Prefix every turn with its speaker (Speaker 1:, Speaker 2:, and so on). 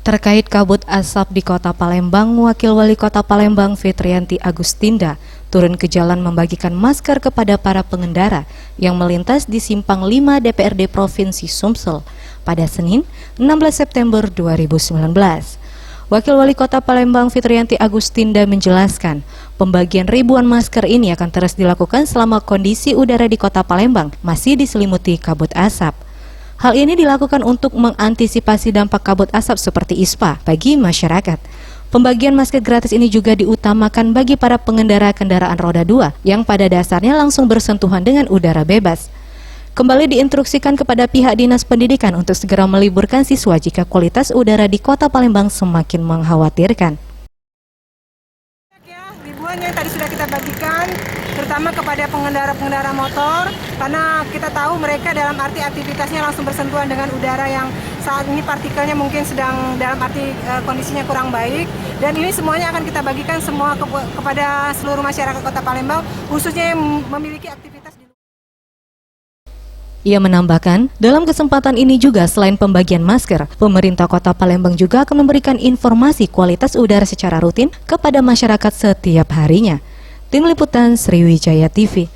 Speaker 1: Terkait kabut asap di Kota Palembang, Wakil Wali Kota Palembang Fitriyanti Agustinda turun ke jalan membagikan masker kepada para pengendara yang melintas di Simpang 5 DPRD Provinsi Sumsel pada Senin 16 September 2019. Wakil Wali Kota Palembang Fitriyanti Agustinda menjelaskan, pembagian ribuan masker ini akan terus dilakukan selama kondisi udara di Kota Palembang masih diselimuti kabut asap. Hal ini dilakukan untuk mengantisipasi dampak kabut asap seperti ISPA bagi masyarakat. Pembagian masker gratis ini juga diutamakan bagi para pengendara kendaraan roda 2 yang pada dasarnya langsung bersentuhan dengan udara bebas. Kembali diinstruksikan kepada pihak Dinas Pendidikan untuk segera meliburkan siswa jika kualitas udara di Kota Palembang semakin mengkhawatirkan.
Speaker 2: Ribuan yang tadi sudah kita bagikan, terutama kepada pengendara-pengendara motor, karena kita tahu mereka dalam arti aktivitasnya langsung bersentuhan dengan udara yang saat ini partikelnya mungkin sedang dalam arti kondisinya kurang baik, dan ini semuanya akan kita bagikan semua kepada seluruh masyarakat Kota Palembang, khususnya yang memiliki aktivitas di luar.
Speaker 1: Ia menambahkan, dalam kesempatan ini juga selain pembagian masker, pemerintah Kota Palembang juga akan memberikan informasi kualitas udara secara rutin kepada masyarakat setiap harinya. Tim Liputan Sriwijaya TV.